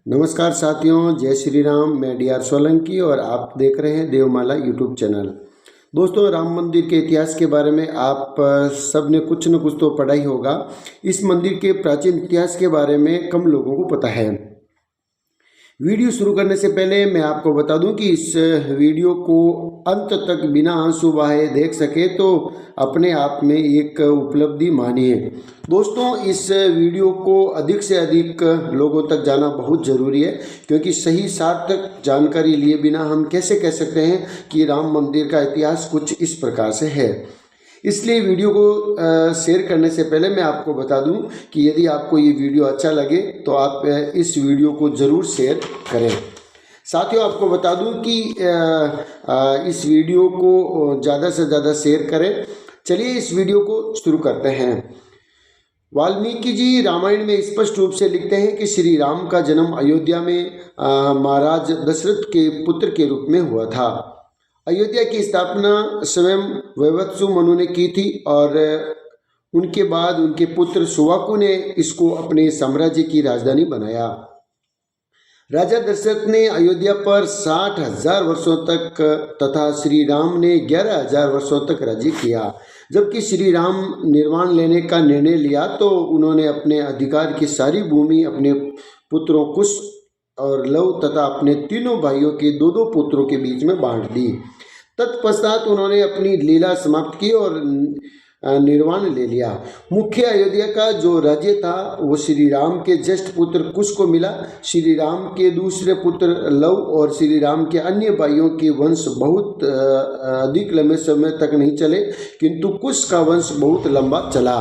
नमस्कार साथियों, जय श्री राम। मैं डी.आर. सोलंकी और आप देख रहे हैं देवमाला यूट्यूब चैनल। दोस्तों, राम मंदिर के इतिहास के बारे में आप सब ने कुछ न कुछ तो पढ़ा ही होगा। इस मंदिर के प्राचीन इतिहास के बारे में कम लोगों को पता है। वीडियो शुरू करने से पहले मैं आपको बता दूं कि इस वीडियो को अंत तक बिना आंसू बहाए देख सके तो अपने आप में एक उपलब्धि मानिए। दोस्तों, इस वीडियो को अधिक से अधिक लोगों तक जाना बहुत ज़रूरी है, क्योंकि सही सार्थक जानकारी लिए बिना हम कैसे कह सकते हैं कि राम मंदिर का इतिहास कुछ इस प्रकार से है। इसलिए वीडियो को शेयर करने से पहले मैं आपको बता दूं कि यदि आपको ये वीडियो अच्छा लगे तो आप इस वीडियो को ज़रूर शेयर करें। साथियों, आपको बता दूं कि इस वीडियो को ज़्यादा से ज़्यादा शेयर करें। चलिए इस वीडियो को शुरू करते हैं। वाल्मीकि जी रामायण में स्पष्ट रूप से लिखते हैं कि श्री राम का जन्म अयोध्या में महाराज दशरथ के पुत्र के रूप में हुआ था। अयोध्या की स्थापना स्वयं वैवत्सु मनु ने की थी और उनके बाद उनके पुत्र सुवाकु ने इसको अपने साम्राज्य की राजधानी बनाया। राजा दशरथ ने अयोध्या पर 60,000 वर्षों तक तथा श्री राम ने 11,000 वर्षों तक राज्य किया। जबकि श्री राम निर्वाण लेने का निर्णय लिया तो उन्होंने अपने अधिकार की सारी भूमि अपने पुत्रों कुश और लव तथा अपने तीनों भाइयों के दो दो पुत्रों के बीच में बांट दी। तत्पश्चात उन्होंने अपनी लीला समाप्त की और निर्वाण ले लिया। मुख्य अयोध्या का जो राज्य था वो श्री राम के ज्येष्ठ पुत्र कुश को मिला। श्री राम के दूसरे पुत्र लव और श्री राम के अन्य भाइयों के वंश बहुत अधिक लंबे समय तक नहीं चले, किंतु कुश का वंश बहुत लंबा चला।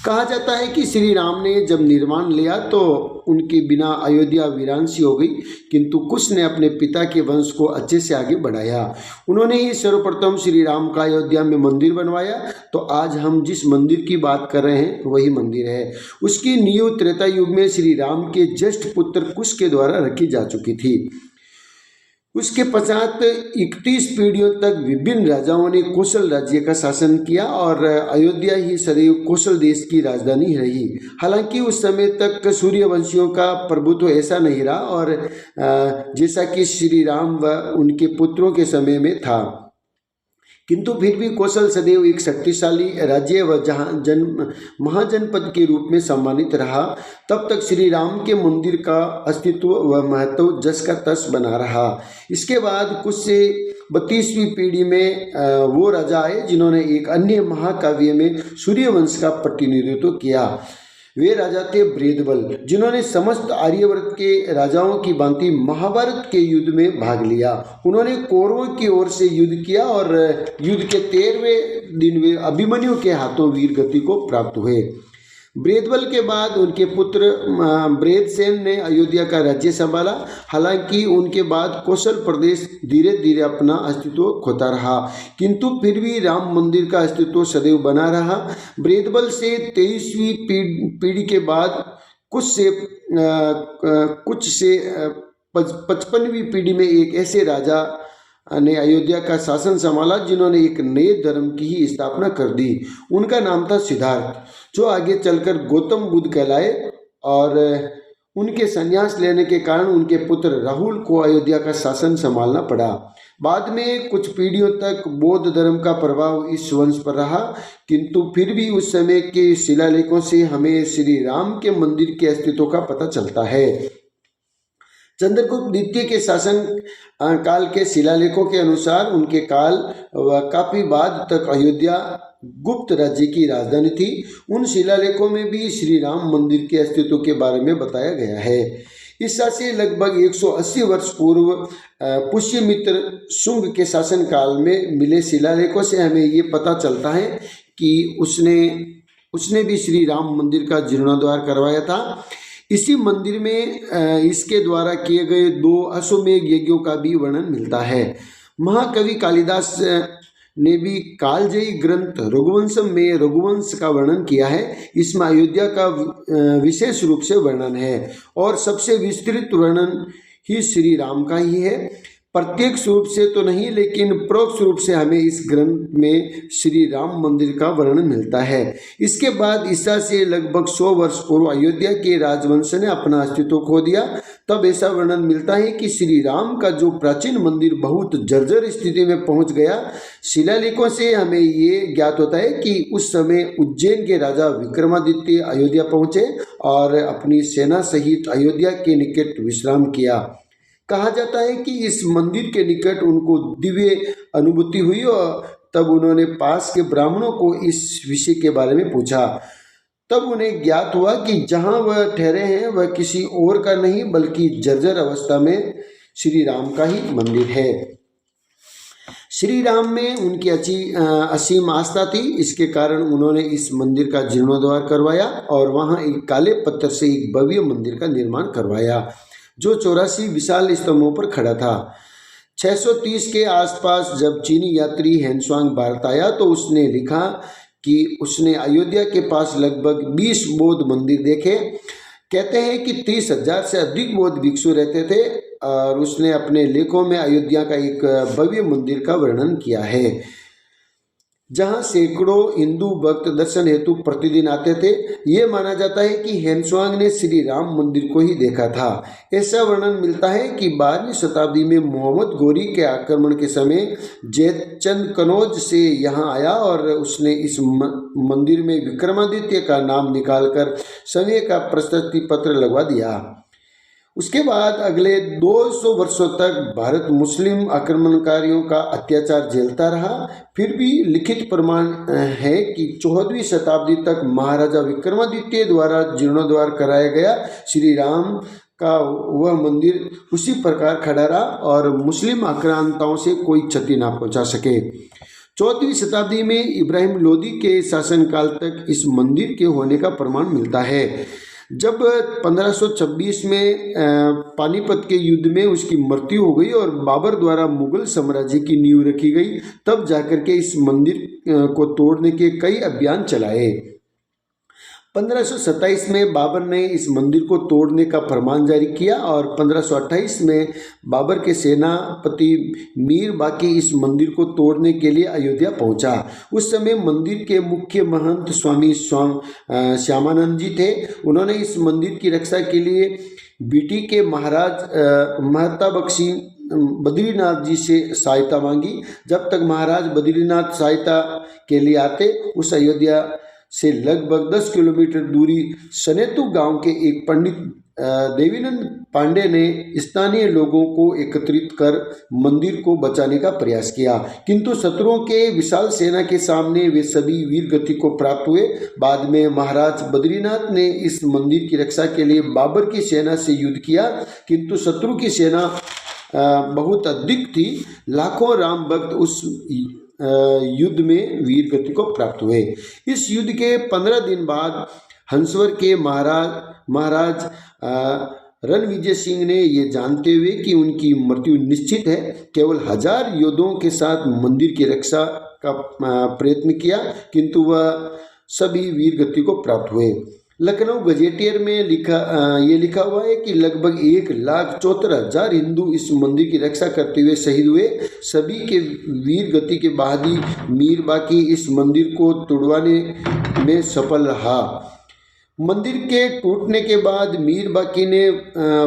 कहा जाता है कि श्री राम ने जब निर्वाण लिया तो उनके बिना अयोध्या वीरान सी हो गई, किंतु कुश ने अपने पिता के वंश को अच्छे से आगे बढ़ाया। उन्होंने ही सर्वप्रथम श्री राम का अयोध्या में मंदिर बनवाया। तो आज हम जिस मंदिर की बात कर रहे हैं वही मंदिर है। उसकी नींव त्रेता युग में श्री राम के ज्येष्ठ पुत्र कुश के द्वारा रखी जा चुकी थी। उसके पश्चात 31 पीढ़ियों तक विभिन्न राजाओं ने कौशल राज्य का शासन किया और अयोध्या ही सदैव कौशल देश की राजधानी रही। हालांकि उस समय तक सूर्यवंशियों का प्रभुत्व ऐसा नहीं रहा और जैसा कि श्री राम व उनके पुत्रों के समय में था, किंतु फिर भी कौशल सदैव एक शक्तिशाली राज्य व महाजनपद के रूप में सम्मानित रहा। तब तक श्री राम के मंदिर का अस्तित्व व महत्व जस का तस बना रहा। इसके बाद कुछ से 32वीं पीढ़ी में वो राजा आए जिन्होंने एक अन्य महाकाव्य में सूर्यवंश का प्रतिनिधित्व किया। वे राजा थे बृहद्बल, जिन्होंने समस्त आर्यवर्त के राजाओं की भांति महाभारत के युद्ध में भाग लिया। उन्होंने कौरवों की ओर से युद्ध किया और युद्ध के 13वें दिन वे अभिमन्यु के हाथों वीर गति को प्राप्त हुए। बृहद्बल के बाद उनके पुत्र बृहदसेन ने अयोध्या का राज्य संभाला। हालांकि उनके बाद कौशल प्रदेश धीरे धीरे अपना अस्तित्व खोता रहा, किंतु फिर भी राम मंदिर का अस्तित्व सदैव बना रहा। बृहद्बल से 23वीं पीढ़ी के बाद कुछ से 55वीं पीढ़ी में एक ऐसे राजा ने अयोध्या का शासन संभाला जिन्होंने एक नए धर्म की ही स्थापना कर दी। उनका नाम था सिद्धार्थ, जो आगे चलकर गौतम बुद्ध कहलाए और उनके संन्यास लेने के कारण उनके पुत्र राहुल को अयोध्या का शासन संभालना पड़ा। बाद में कुछ पीढ़ियों तक बौद्ध धर्म का प्रभाव इस वंश पर रहा, किंतु फिर भी उस समय के शिलालेखों से हमें श्री राम के मंदिर के अस्तित्व का पता चलता है। चंद्रगुप्त द्वितीय के शासन काल के शिलालेखों के अनुसार उनके काल व काफी बाद तक अयोध्या गुप्त राज्य की राजधानी थी। उन शिलालेखों में भी श्री राम मंदिर के अस्तित्व के बारे में बताया गया है। ईसा से लगभग 180 वर्ष पूर्व पुष्यमित्र शुंग के शासन काल में मिले शिलालेखों से हमें ये पता चलता है कि उसने भी श्री राम मंदिर का जीर्णोद्धार करवाया था। इसी मंदिर में इसके द्वारा किए गए 2 अश्वमेध यज्ञों का भी वर्णन मिलता है। महाकवि कालिदास ने भी कालजयी ग्रंथ रघुवंशम में रघुवंश का वर्णन किया है। इसमें अयोध्या का विशेष रूप से वर्णन है और सबसे विस्तृत वर्णन ही श्री राम का ही है। प्रत्यक्ष रूप से तो नहीं, लेकिन परोक्ष रूप से हमें इस ग्रंथ में श्री राम मंदिर का वर्णन मिलता है। इसके बाद ईसा से लगभग 100 वर्ष पूर्व अयोध्या के राजवंश ने अपना अस्तित्व खो दिया। तब ऐसा वर्णन मिलता है कि श्री राम का जो प्राचीन मंदिर बहुत जर्जर स्थिति में पहुंच गया। शिलालेखों से हमें ये ज्ञात होता है कि उस समय उज्जैन के राजा विक्रमादित्य अयोध्या पहुंचे और अपनी सेना सहित अयोध्या के निकट विश्राम किया। कहा जाता है कि इस मंदिर के निकट उनको दिव्य अनुभूति हुई और तब उन्होंने पास के ब्राह्मणों को इस विषय के बारे में पूछा। तब उन्हें ज्ञात हुआ कि जहाँ वह ठहरे हैं वह किसी और का नहीं बल्कि जर्जर अवस्था में श्री राम का ही मंदिर है। श्री राम में उनकी असीम आस्था थी। इसके कारण उन्होंने इस मंदिर का जीर्णोद्धार करवाया और वहाँ एक काले पत्थर से एक भव्य मंदिर का निर्माण करवाया जो 84 विशाल स्तंभों पर खड़ा था। 630 के आसपास जब चीनी यात्री हेनसुआंग भारत आया तो उसने लिखा कि उसने अयोध्या के पास लगभग 20 बौद्ध मंदिर देखे। कहते हैं कि 30,000 से अधिक बौद्ध भिक्षु रहते थे और उसने अपने लेखों में अयोध्या का एक भव्य मंदिर का वर्णन किया है जहां सैकड़ों हिंदू भक्त दर्शन हेतु प्रतिदिन आते थे। ये माना जाता है कि हेनसुआंग ने श्री राम मंदिर को ही देखा था। ऐसा वर्णन मिलता है कि 12वीं शताब्दी में मोहम्मद गोरी के आक्रमण के समय जयचंद कनौज से यहाँ आया और उसने इस मंदिर में विक्रमादित्य का नाम निकालकर समय का प्रशस्ति पत्र लगवा दिया। उसके बाद अगले 200 वर्षों तक भारत मुस्लिम आक्रमणकारियों का अत्याचार झेलता रहा। फिर भी लिखित प्रमाण है कि 14वीं शताब्दी तक महाराजा विक्रमादित्य द्वारा जीर्णोद्धार कराया गया श्री राम का वह मंदिर उसी प्रकार खड़ा रहा और मुस्लिम आक्रांताओं से कोई क्षति ना पहुंचा सके। 14वीं शताब्दी में इब्राहिम लोदी के शासनकाल तक इस मंदिर के होने का प्रमाण मिलता है। जब 1526 में पानीपत के युद्ध में उसकी मृत्यु हो गई और बाबर द्वारा मुगल साम्राज्य की नींव रखी गई, तब जाकर के इस मंदिर को तोड़ने के कई अभियान चलाए। 1527 में बाबर ने इस मंदिर को तोड़ने का फरमान जारी किया और 1528 में बाबर के सेनापति मीर बाकी इस मंदिर को तोड़ने के लिए अयोध्या पहुंचा। उस समय मंदिर के मुख्य महंत स्वामी श्यामानंद जी थे। उन्होंने इस मंदिर की रक्षा के लिए बीटी के महाराज महता बख्शी बद्रीनाथ जी से सहायता मांगी। जब तक महाराज बद्रीनाथ सहायता के लिए आते, उस अयोध्या से लगभग 10 किलोमीटर दूरी सनेतु गांव के एक पंडित देवीनंद पांडे ने स्थानीय लोगों को एकत्रित कर मंदिर को बचाने का प्रयास किया, किंतु शत्रुओं के विशाल सेना के सामने वे सभी वीर गति को प्राप्त हुए। बाद में महाराज बद्रीनाथ ने इस मंदिर की रक्षा के लिए बाबर की सेना से युद्ध किया, किंतु शत्रु की सेना बहुत अधिक थी। लाखों राम भक्त उस युद्ध में वीर गति को प्राप्त हुए। इस युद्ध के 15 दिन बाद हंसवर के महाराज रणविजय सिंह ने ये जानते हुए कि उनकी मृत्यु निश्चित है, केवल 1000 योद्धाओं के साथ मंदिर की रक्षा का प्रयत्न किया, किंतु वह सभी वीर गति को प्राप्त हुए। लखनऊ गजेटियर में लिखा हुआ है कि लगभग 1,74,000 हिंदू इस मंदिर की रक्षा करते हुए शहीद हुए। सभी के वीर गति के बाद ही मीर बाकी इस मंदिर को तुड़वाने में सफल रहा। मंदिर के टूटने के बाद मीर बाकी ने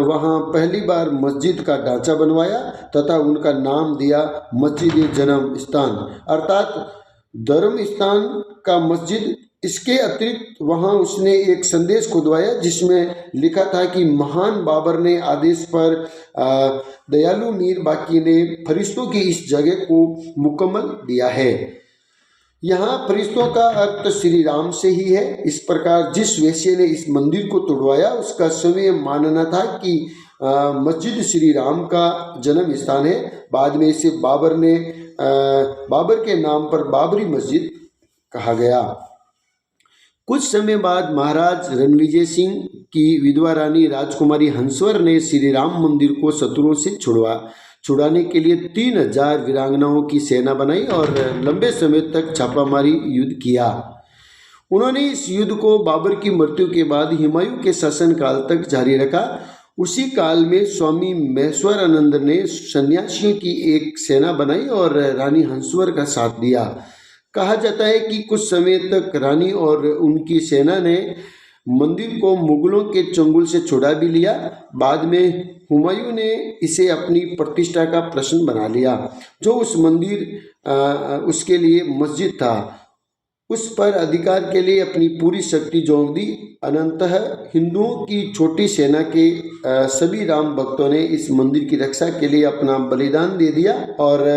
वहां पहली बार मस्जिद का ढांचा बनवाया तथा उनका नाम दिया मस्जिद जन्म स्थान, अर्थात धर्म स्थान का मस्जिद। इसके अतिरिक्त वहां उसने एक संदेश खुदवाया जिसमें लिखा था कि महान बाबर ने आदेश पर दयालु मीर बाकी ने फरिश्तों की इस जगह को मुकम्मल दिया है। यहाँ फरिश्तों का अर्थ श्री राम से ही है। इस प्रकार जिस वेश्या ने इस मंदिर को तोड़वाया उसका स्वयं मानना था कि मस्जिद श्री राम का जन्म स्थान है। बाद में इसे बाबर के नाम पर बाबरी मस्जिद कहा गया। कुछ समय बाद महाराज रणविजय सिंह की विधवा रानी राजकुमारी हंसवर ने श्री राम मंदिर को शत्रुओं से छुड़ाने के लिए 3000 वीरांगनाओं की सेना बनाई और लंबे समय तक छापामारी युद्ध किया। उन्होंने इस युद्ध को बाबर की मृत्यु के बाद हुमायूं के शासनकाल तक जारी रखा। उसी काल में स्वामी महेश्वरानंद ने सन्यासियों की एक सेना बनाई और रानी हंसवर का साथ दिया। कहा जाता है कि कुछ समय तक रानी और उनकी सेना ने मंदिर को मुगलों के चंगुल से छुड़ा भी लिया। बाद में हुमायूं ने इसे अपनी प्रतिष्ठा का प्रश्न बना लिया। जो उस मंदिर उसके लिए मस्जिद था, उस पर अधिकार के लिए अपनी पूरी शक्ति झोंक दी। अनंतः हिंदुओं की छोटी सेना के सभी राम भक्तों ने इस मंदिर की रक्षा के लिए अपना बलिदान दे दिया और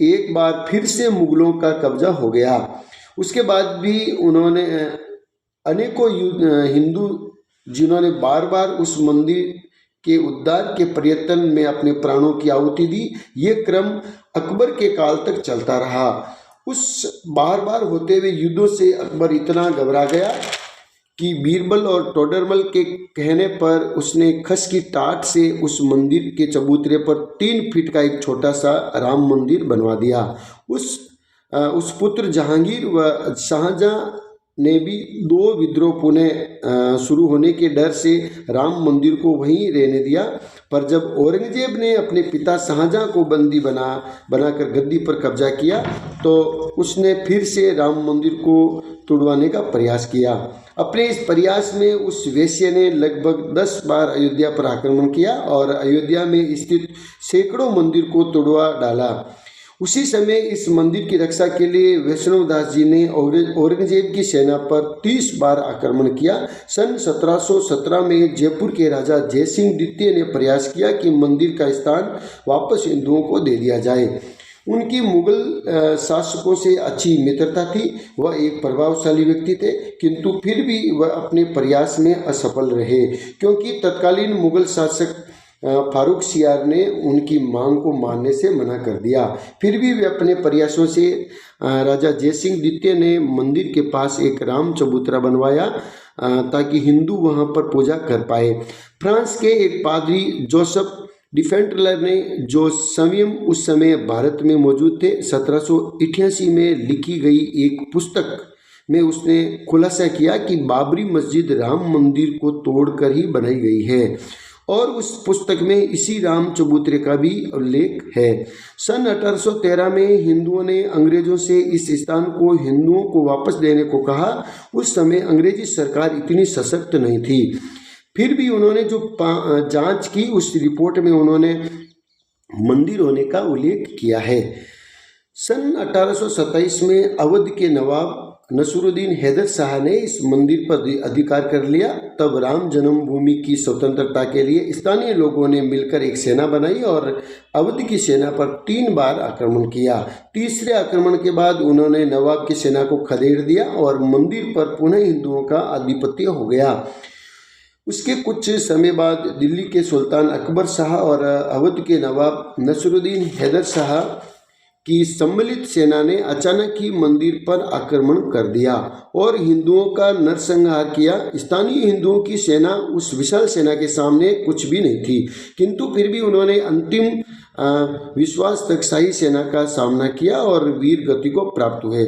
एक बार फिर से मुगलों का कब्जा हो गया। उसके बाद भी उन्होंने अनेकों हिंदू जिन्होंने बार बार उस मंदिर के उद्धार के प्रयत्न में अपने प्राणों की आहुति दी। ये क्रम अकबर के काल तक चलता रहा। उस बार बार होते हुए युद्धों से अकबर इतना घबरा गया कि बीरबल और टोडरमल के कहने पर उसने खस की टाट से उस मंदिर के चबूतरे पर 3 फीट का एक छोटा सा राम मंदिर बनवा दिया। उस पुत्र जहांगीर व शाहजहां ने भी 2 विद्रोह पुनः शुरू होने के डर से राम मंदिर को वहीं रहने दिया। पर जब औरंगजेब ने अपने पिता शाहजहां को बंदी बनाकर गद्दी पर कब्जा किया तो उसने फिर से राम मंदिर को तुड़वाने का प्रयास किया। अपने इस प्रयास में उस वेश्या ने लगभग 10 बार अयोध्या पर आक्रमण किया और अयोध्या में स्थित सैकड़ों मंदिर को तुड़वा डाला। उसी समय इस मंदिर की रक्षा के लिए वैष्णवदास जी ने औरंगजेब की सेना पर 30 बार आक्रमण किया। सन 1717 में जयपुर के राजा जयसिंह द्वितीय ने प्रयास किया कि मंदिर का स्थान वापस हिंदुओं को दे दिया जाए। उनकी मुगल शासकों से अच्छी मित्रता थी, वह एक प्रभावशाली व्यक्ति थे, किंतु फिर भी वह अपने प्रयास में असफल रहे क्योंकि तत्कालीन मुगल शासक फारूक सियार ने उनकी मांग को मानने से मना कर दिया। फिर भी वे अपने प्रयासों से राजा जयसिंह द्वितीय ने मंदिर के पास एक राम चबूतरा बनवाया ताकि हिंदू वहां पर पूजा कर पाए। फ्रांस के एक पादरी जोसेफ डिफेंटलर ने, जो स्वयं उस समय भारत में मौजूद थे, 1788 में लिखी गई एक पुस्तक में उसने खुलासा किया कि बाबरी मस्जिद राम मंदिर को तोड़कर ही बनाई गई है और उस पुस्तक में इसी राम चबूतरे का भी उल्लेख है। सन 1813 में हिंदुओं ने अंग्रेजों से इस स्थान को हिंदुओं को वापस देने को कहा। उस समय अंग्रेजी सरकार इतनी सशक्त नहीं थी। फिर भी उन्होंने जो जांच की उस रिपोर्ट में उन्होंने मंदिर होने का उल्लेख किया है। सन 1827 में अवध के नवाब नसरुद्दीन हैदर शाह ने इस मंदिर पर अधिकार कर लिया। तब राम जन्मभूमि की स्वतंत्रता के लिए स्थानीय लोगों ने मिलकर एक सेना बनाई और अवध की सेना पर 3 बार आक्रमण किया। तीसरे आक्रमण के बाद उन्होंने नवाब की सेना को खदेड़ दिया और मंदिर पर पुनः हिंदुओं का आधिपत्य हो गया। उसके कुछ समय बाद दिल्ली के सुल्तान अकबर शाह और अवध के नवाब नसरुद्दीन हैदर शाह की सम्मिलित सेना ने अचानक ही मंदिर पर आक्रमण कर दिया और हिंदुओं का नरसंहार किया। स्थानीय हिंदुओं की सेना उस विशाल सेना के सामने कुछ भी नहीं थी, किंतु फिर भी उन्होंने अंतिम विश्वास तक शाही सेना का सामना किया और वीर गति को प्राप्त हुए।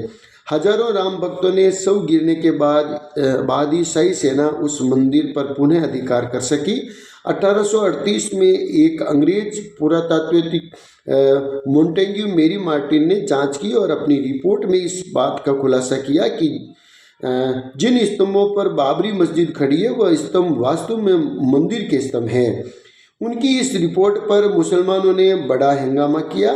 हजारों राम भक्तों ने शव गिरने के बाद ही शाही सेना उस मंदिर पर पुनः अधिकार कर सकी। 1838 में एक अंग्रेज पुरातात्विक मोंटेग्यू मेरी मार्टिन ने जांच की और अपनी रिपोर्ट में इस बात का खुलासा किया कि जिन स्तंभों पर बाबरी मस्जिद खड़ी है वह स्तंभ वास्तव में मंदिर के स्तंभ हैं। उनकी इस रिपोर्ट पर मुसलमानों ने बड़ा हंगामा किया।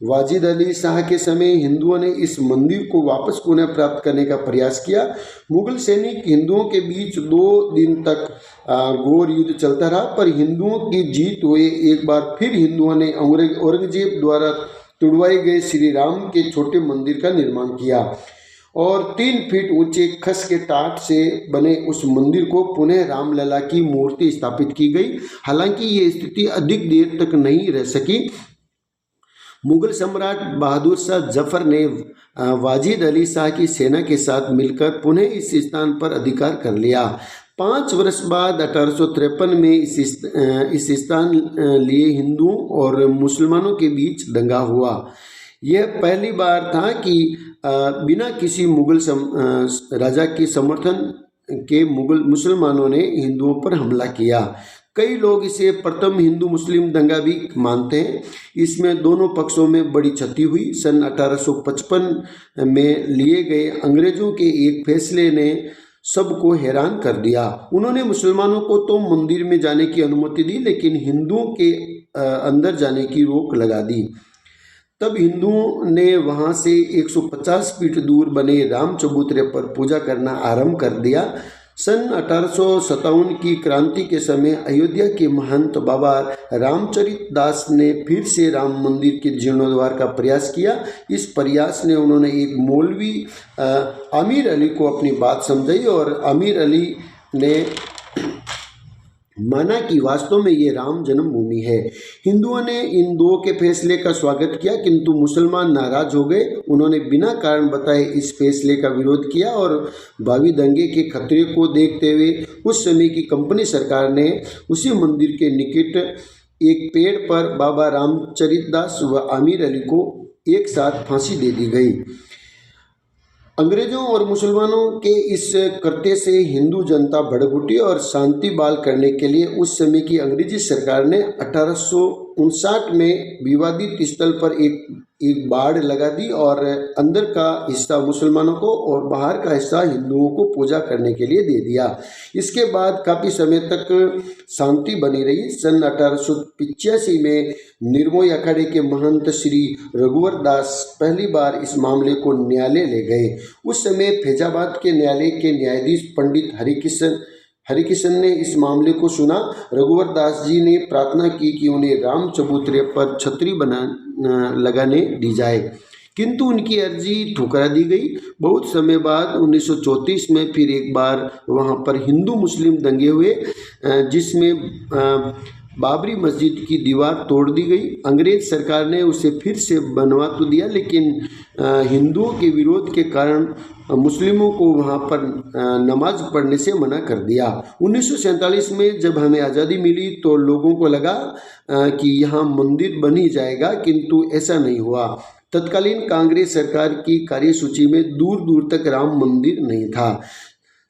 वाजिद अली शाह के समय हिंदुओं ने इस मंदिर को वापस पुनः प्राप्त करने का प्रयास किया। मुगल सैनिक हिंदुओं के बीच 2 दिन तक घोर युद्ध चलता रहा, पर हिंदुओं की जीत हुए एक बार फिर हिंदुओं ने औरंगजेब द्वारा तुड़वाए गए श्री राम के छोटे मंदिर का निर्माण किया और 3 फीट ऊंचे खस के टाट से बने उस मंदिर को पुनः रामलला की मूर्ति स्थापित की गई। हालांकि ये स्थिति अधिक देर तक नहीं रह सकी। मुगल सम्राट बहादुर शाह जफर ने वाजिद अली शाह की सेना के साथ मिलकर पुनः इस स्थान पर अधिकार कर लिया। 5 वर्ष बाद 1853 में इस स्थान लिए हिंदुओं और मुसलमानों के बीच दंगा हुआ। यह पहली बार था कि बिना किसी मुगल राजा के समर्थन के मुसलमानों ने हिंदुओं पर हमला किया। कई लोग इसे प्रथम हिंदू मुस्लिम दंगा भी मानते हैं। इसमें दोनों पक्षों में बड़ी क्षति हुई। सन 1855 में लिए गए अंग्रेजों के एक फैसले ने सबको हैरान कर दिया। उन्होंने मुसलमानों को तो मंदिर में जाने की अनुमति दी, लेकिन हिंदुओं के अंदर जाने की रोक लगा दी। तब हिंदुओं ने वहां से 150 फीट दूर बने राम चबूतरे पर पूजा करना आरंभ कर दिया। सन 1857 की क्रांति के समय अयोध्या के महंत बाबा रामचरित दास ने फिर से राम मंदिर के जीर्णोद्धार का प्रयास किया। इस प्रयास ने उन्होंने एक मौलवी आमिर अली को अपनी बात समझाई और आमिर अली ने माना कि वास्तव में ये राम जन्मभूमि है। हिंदुओं ने इन दो के फैसले का स्वागत किया, किंतु मुसलमान नाराज हो गए। उन्होंने बिना कारण बताए इस फैसले का विरोध किया और भावी दंगे के खतरे को देखते हुए उस समय की कंपनी सरकार ने उसी मंदिर के निकट एक पेड़ पर बाबा रामचरितदास व आमिर अली को एक साथ फांसी दे दी गई। अंग्रेजों और मुसलमानों के इस कृत्य से हिंदू जनता भड़क उठी और शांति बहाल करने के लिए उस समय की अंग्रेजी सरकार ने 1859 में विवादित स्थल पर एक बाड़ लगा दी और अंदर का हिस्सा मुसलमानों को और बाहर का हिस्सा हिंदुओं को पूजा करने के लिए दे दिया। इसके बाद काफ़ी समय तक शांति बनी रही। सन 1885 में निर्मोही अखाड़े के महंत श्री रघुवर दास पहली बार इस मामले को न्यायालय ले गए। उस समय फैजाबाद के न्यायालय के न्यायाधीश पंडित हरिकिशन ने इस मामले को सुना। रघुवर दास जी ने प्रार्थना की कि उन्हें राम चबूतरे पर छतरी लगाने दी जाए, किंतु उनकी अर्जी ठुकरा दी गई। बहुत समय बाद 1934 में फिर एक बार वहां पर हिंदू मुस्लिम दंगे हुए, जिसमें बाबरी मस्जिद की दीवार तोड़ दी गई। अंग्रेज सरकार ने उसे फिर से बनवा तो दिया, लेकिन हिंदुओं के विरोध के कारण मुस्लिमों को वहां पर नमाज पढ़ने से मना कर दिया। 1947 में जब हमें आज़ादी मिली तो लोगों को लगा कि यहाँ मंदिर बन ही जाएगा, किंतु ऐसा नहीं हुआ। तत्कालीन कांग्रेस सरकार की कार्यसूची में दूर दूर तक राम मंदिर नहीं था।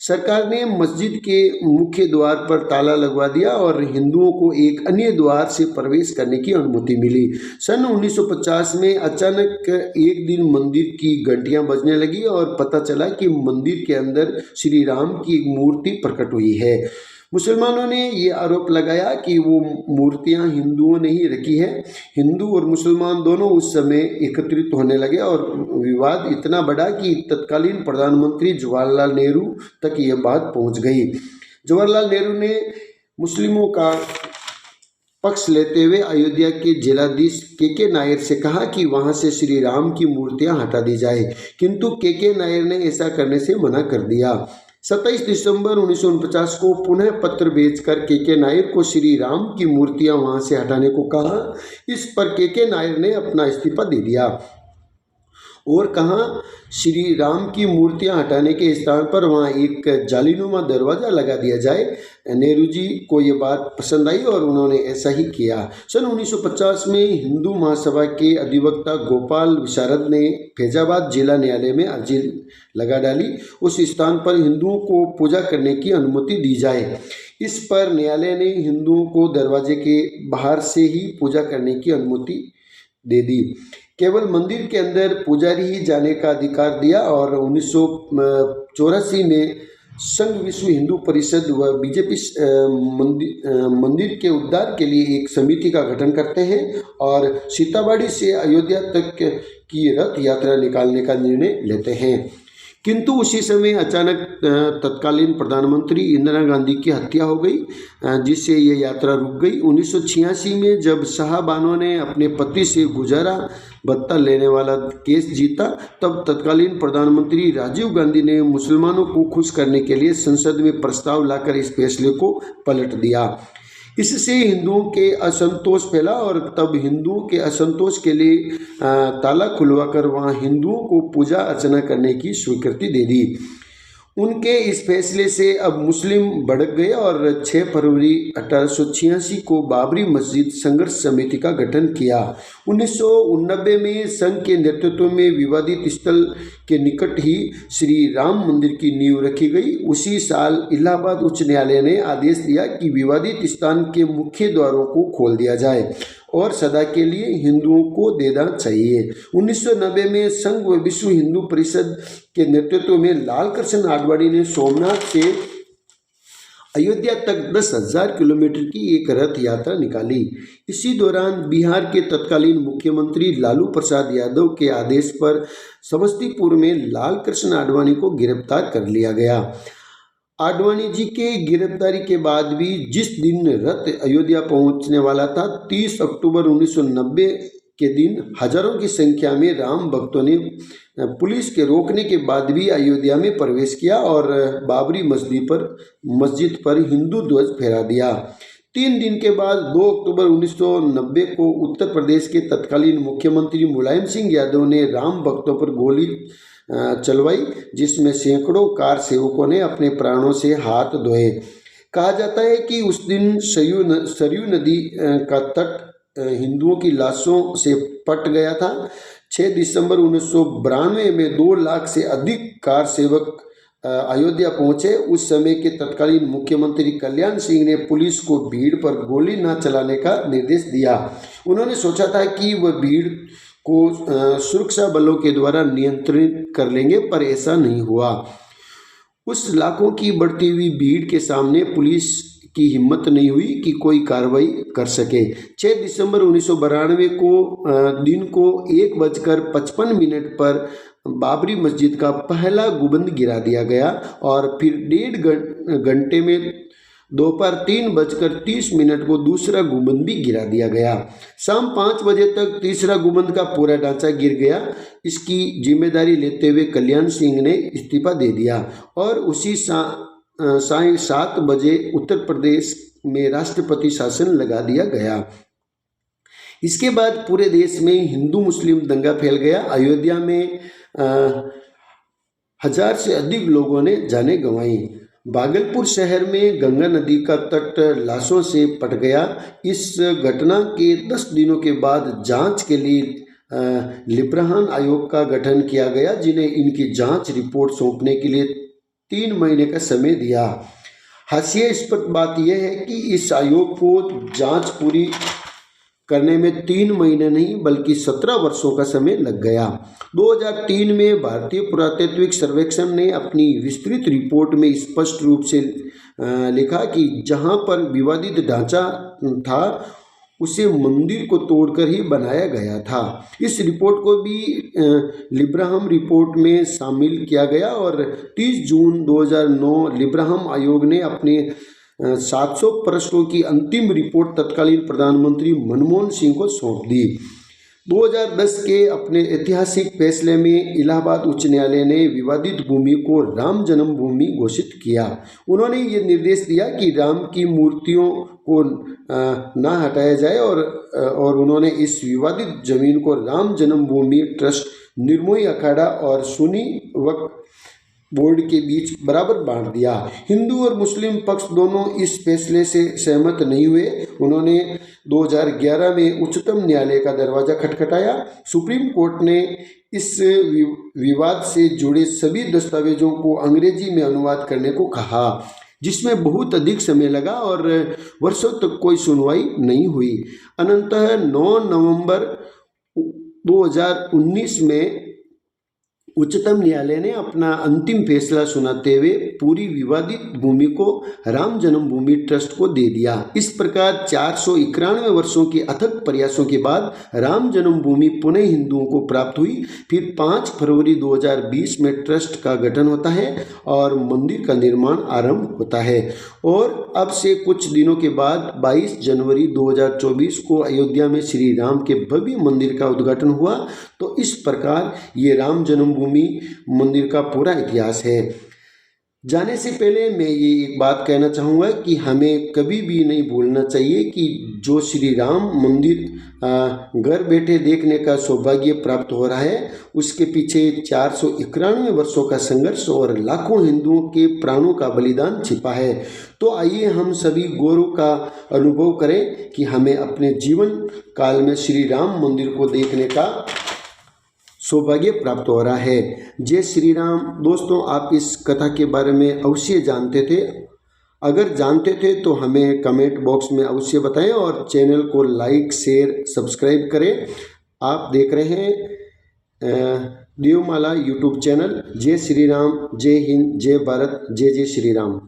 सरकार ने मस्जिद के मुख्य द्वार पर ताला लगवा दिया और हिंदुओं को एक अन्य द्वार से प्रवेश करने की अनुमति मिली। सन 1950 में अचानक एक दिन मंदिर की घंटियां बजने लगी और पता चला कि मंदिर के अंदर श्री राम की एक मूर्ति प्रकट हुई है। मुसलमानों ने ये आरोप लगाया कि वो मूर्तियां हिंदुओं ने ही रखी है। हिंदू और मुसलमान दोनों उस समय एकत्रित होने लगे और विवाद इतना बढ़ा कि तत्कालीन प्रधानमंत्री जवाहरलाल नेहरू तक ये बात पहुंच गई। जवाहरलाल नेहरू ने मुस्लिमों का पक्ष लेते हुए अयोध्या के जिलाधीश के नायर से कहा कि वहां से श्री राम की मूर्तियां हटा दी जाए, किंतु के नायर ने ऐसा करने से मना कर दिया। 27 दिसंबर 1949 को पुनः पत्र भेजकर के नायर को श्री राम की मूर्तियां वहां से हटाने को कहा। इस पर के नायर ने अपना इस्तीफा दे दिया और कहा श्री राम की मूर्तियां हटाने के स्थान पर वहां एक जालीनुमा दरवाज़ा लगा दिया जाए। नेहरू जी को ये बात पसंद आई और उन्होंने ऐसा ही किया। सन 1950 में हिंदू महासभा के अधिवक्ता गोपाल विशारद ने फैजाबाद जिला न्यायालय में अर्जी लगा डाली, उस स्थान पर हिंदुओं को पूजा करने की अनुमति दी जाए। इस पर न्यायालय ने हिंदुओं को दरवाजे के बाहर से ही पूजा करने की अनुमति दे दी। केवल मंदिर के अंदर पुजारी ही जाने का अधिकार दिया और 1984 में संघ विश्व हिंदू परिषद व बीजेपी मंदिर के उद्धार के लिए एक समिति का गठन करते हैं और सीताबाड़ी से अयोध्या तक की रथ यात्रा निकालने का निर्णय लेते हैं। किंतु उसी समय अचानक तत्कालीन प्रधानमंत्री इंदिरा गांधी की हत्या हो गई, जिससे ये यात्रा रुक गई। 1986 में जब शाह बानो ने अपने पति से गुजारा भत्ता लेने वाला केस जीता, तब तत्कालीन प्रधानमंत्री राजीव गांधी ने मुसलमानों को खुश करने के लिए संसद में प्रस्ताव लाकर इस फैसले को पलट दिया। इससे हिंदुओं के असंतोष फैला और तब हिंदुओं के असंतोष के लिए ताला खुलवाकर वहां हिंदुओं को पूजा अर्चना करने की स्वीकृति दे दी। उनके इस फैसले से अब मुस्लिम भड़क गए और 6 फरवरी 1886 को बाबरी मस्जिद संघर्ष समिति का गठन किया। 1989 में संघ के नेतृत्व में विवादित स्थल के निकट ही श्री राम मंदिर की नींव रखी गई। उसी साल इलाहाबाद उच्च न्यायालय ने आदेश दिया कि विवादित स्थान के मुख्य द्वारों को खोल दिया जाए और सदा के लिए हिंदुओं को देना चाहिए। 1990 में संघ व विश्व हिंदू परिषद के नेतृत्व में लाल कृष्ण आडवाणी ने सोमनाथ से अयोध्या तक 10,000 किलोमीटर की एक रथ यात्रा निकाली। इसी दौरान बिहार के तत्कालीन मुख्यमंत्री लालू प्रसाद यादव के आदेश पर समस्तीपुर में लाल कृष्ण आडवाणी को गिरफ्तार कर लिया गया। आडवाणी जी के गिरफ्तारी के बाद भी जिस दिन रथ अयोध्या पहुंचने वाला था, 30 अक्टूबर 1990 के दिन हजारों की संख्या में राम भक्तों ने पुलिस के रोकने के बाद भी अयोध्या में प्रवेश किया और बाबरी मस्जिद पर हिंदू ध्वज फहरा दिया। 3 दिन के बाद 2 अक्टूबर 1990 को उत्तर प्रदेश के तत्कालीन मुख्यमंत्री मुलायम सिंह यादव ने राम भक्तों पर गोली चलवाई, जिसमें सैकड़ों कार सेवकों ने अपने प्राणों से हाथ धोए। कहा जाता है कि उस दिन सरयू नदी का तट हिंदुओं की लाशों से पट गया था। 6 दिसंबर 1992 में 2 लाख से अधिक कार सेवक अयोध्या पहुंचे। उस समय के तत्कालीन मुख्यमंत्री कल्याण सिंह ने पुलिस को भीड़ पर गोली न चलाने का निर्देश दिया। उन्होंने सोचा था कि वह भीड़ को सुरक्षा बलों के द्वारा नियंत्रित कर लेंगे, पर ऐसा नहीं हुआ। उस लाखों की बढ़ती हुई भीड़ के सामने पुलिस की हिम्मत नहीं हुई कि कोई कार्रवाई कर सके। 6 दिसंबर 1992 को दिन को 1:55 पर बाबरी मस्जिद का पहला गुंबद गिरा दिया गया और फिर 1.5 घंटे में दोपहर 3:30 को दूसरा गुंबद भी गिरा दिया गया। शाम 5 बजे तक तीसरा गुंबद का पूरा ढांचा गिर गया। इसकी जिम्मेदारी लेते हुए कल्याण सिंह ने इस्तीफा दे दिया और उसी सायं 7 बजे उत्तर प्रदेश में राष्ट्रपति शासन लगा दिया गया। इसके बाद पूरे देश में हिंदू मुस्लिम दंगा फैल गया। अयोध्या में 1000 से अधिक लोगों ने जानें गंवाई। भागलपुर शहर में गंगा नदी का तट लाशों से पट गया। इस घटना के 10 दिनों के बाद जांच के लिए लिब्राहन आयोग का गठन किया गया, जिन्हें इनकी जांच रिपोर्ट सौंपने के लिए 3 महीने का समय दिया। हास्यास्पद बात यह है कि इस आयोग को जांच पूरी करने में 3 महीने नहीं बल्कि 17 वर्षों का समय लग गया। 2003 में भारतीय पुरातत्विक सर्वेक्षण ने अपनी विस्तृत रिपोर्ट में स्पष्ट रूप से लिखा कि जहां पर विवादित ढांचा था उसे मंदिर को तोड़कर ही बनाया गया था। इस रिपोर्ट को भी लिब्राहम रिपोर्ट में शामिल किया गया और 30 जून 2009 लिब्राहम आयोग ने अपने 700 पृष्ठों की अंतिम रिपोर्ट तत्कालीन प्रधानमंत्री मनमोहन सिंह को सौंप दी। 2010 के अपने ऐतिहासिक फैसले में इलाहाबाद उच्च न्यायालय ने विवादित भूमि को राम जन्मभूमि घोषित किया। उन्होंने ये निर्देश दिया कि राम की मूर्तियों को ना हटाया जाए और उन्होंने इस विवादित जमीन को राम जन्मभूमि ट्रस्ट, निर्मोही अखाड़ा और सुन्नी वक्फ बोर्ड के बीच बराबर बांट दिया। हिंदू और मुस्लिम पक्ष दोनों इस फैसले से सहमत नहीं हुए। उन्होंने 2011 में उच्चतम न्यायालय का दरवाजा खटखटाया। सुप्रीम कोर्ट ने इस विवाद से जुड़े सभी दस्तावेजों को अंग्रेजी में अनुवाद करने को कहा, जिसमें बहुत अधिक समय लगा और वर्षों तक कोई सुनवाई नहीं हुई। अनंतः 9 नवंबर 2019 में उच्चतम न्यायालय ने अपना अंतिम फैसला सुनाते हुए पूरी विवादित भूमि को राम जन्मभूमि ट्रस्ट को दे दिया। इस प्रकार 491 वर्षों के अथक प्रयासों के बाद राम जन्मभूमि पुनः हिंदुओं को प्राप्त हुई। फिर 5 फरवरी 2020 में ट्रस्ट का गठन होता है और मंदिर का निर्माण आरंभ होता है और अब से कुछ दिनों के बाद 22 जनवरी 2024 को अयोध्या में श्री राम के भव्य मंदिर का उद्घाटन हुआ। तो इस प्रकार ये राम जन्मभूमि मंदिर का पूरा इतिहास है। जाने से पहले मैं ये एक बात कहना चाहूँगा कि हमें कभी भी नहीं भूलना चाहिए कि जो श्री राम मंदिर घर बैठे देखने का सौभाग्य प्राप्त हो रहा है, उसके पीछे 491 वर्षों का संघर्ष और लाखों हिंदुओं के प्राणों का बलिदान छिपा है। तो आइए हम सभी गौरव का अनुभव करें कि हमें अपने जीवन काल में श्री राम मंदिर को देखने का सौभाग्य प्राप्त हो रहा है। जय श्री राम। दोस्तों, आप इस कथा के बारे में अवश्य जानते थे? अगर जानते थे तो हमें कमेंट बॉक्स में अवश्य बताएं और चैनल को लाइक शेयर सब्सक्राइब करें। आप देख रहे हैं देवमाला यूट्यूब चैनल। जय श्री राम, जय हिंद, जय भारत, जय जय श्री राम।